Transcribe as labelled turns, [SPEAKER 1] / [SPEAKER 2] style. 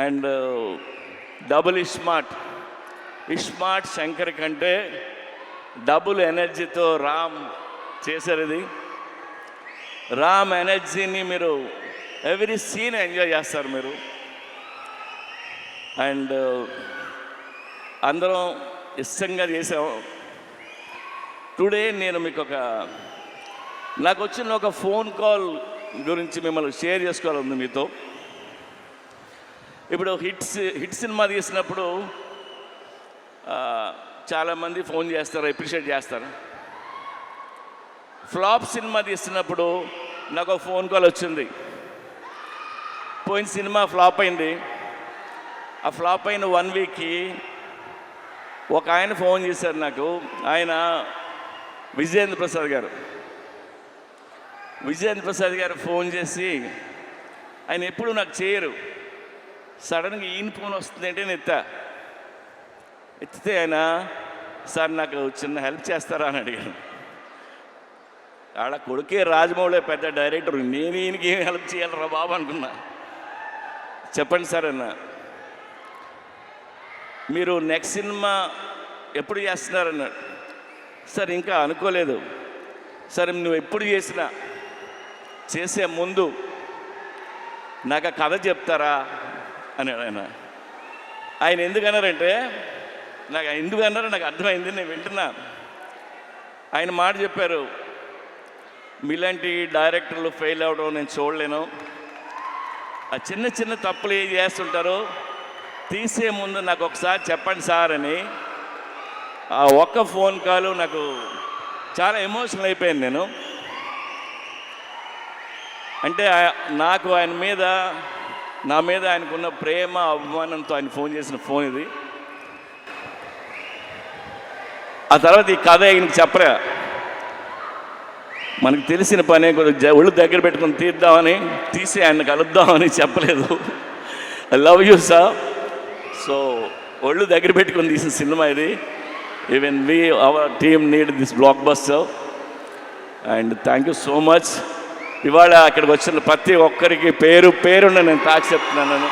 [SPEAKER 1] And double iSmart Shankar కంటే double ఎనర్జీతో రామ్ చేశారు. ఇది రామ్ ఎనర్జీని మీరు ఎవ్రీ సీన్ ఎంజాయ్ చేస్తారు మీరు. అండ్ అందరం ఇష్టంగా చేసాం. టుడే నేను మీకు నాకు వచ్చిన ఒక ఫోన్ కాల్ గురించి మిమ్మల్ని షేర్ చేసుకోవాలంది మీతో. ఇప్పుడు హిట్ సినిమా తీసినప్పుడు చాలామంది ఫోన్ చేస్తారు, అప్రిషియేట్ చేస్తారు. ఫ్లాప్ సినిమా తీస్తున్నప్పుడు నాకు ఒక ఫోన్ కాల్ వచ్చింది. పోయిన సినిమా ఫ్లాప్ అయింది. ఆ ఫ్లాప్ అయిన 1 వీక్కి ఒక ఆయన ఫోన్ చేశారు నాకు. ఆయన విజయేంద్ర ప్రసాద్ గారు ఫోన్ చేసి, ఆయన ఎప్పుడు నాకు చేయరు, సడన్గా ఈయన ఫోన్ వస్తుందంటే నేను ఎత్తితే ఆయన, సార్ నాకు చిన్న హెల్ప్ చేస్తారా అని అడిగాను. ఆడ కొడుకే రాజమౌళి పెద్ద డైరెక్టర్, నేను ఈయనకి ఏం హెల్ప్ చేయాలరా బాబు అనుకున్నా. చెప్పండి సార్ అన్న, మీరు నెక్స్ట్ సినిమా ఎప్పుడు చేస్తున్నారన్నాడు. సార్ ఇంకా అనుకోలేదు. సరే నువ్వు ఎప్పుడు చేసే ముందు నాకు ఆ కథ చెప్తారా అన్నాడు ఆయన. ఆయన ఎందుకన్నారంటే, ఎందుకన్నారో నాకు అర్థమైంది, నేను వింటున్నా. ఆయన మాట చెప్పారు, మీలాంటి డైరెక్టర్లు ఫెయిల్ అవ్వడం నేను చూడలేను. ఆ చిన్న చిన్న తప్పులు ఏం చేస్తుంటారో తీసే ముందు నాకు ఒకసారి చెప్పండి సార్ అని. ఆ ఒక్క ఫోన్ కాల్ నాకు చాలా ఎమోషనల్ అయిపోయాను నేను. అంటే నాకు ఆయన మీద, నా మీద ఆయనకున్న ప్రేమ అభిమానంతో ఆయన ఫోన్ చేసిన ఫోన్ ఇది. ఆ తర్వాత ఈ కథ ఆయనకి చెప్పరా, మనకు తెలిసిన పనే కొద్దిగా ఒళ్ళు దగ్గర పెట్టుకుని తీసి ఆయన కలుద్దామని చెప్పలేదు. I love you sir. So ఒళ్ళు దగ్గర పెట్టుకుని తీసిన సినిమా ఇది. Even our team need this block buster. And thank you so much. ఇవాళ అక్కడికి వచ్చిన ప్రతి ఒక్కరికి పేరున నేను తాకి చెప్తున్నాను.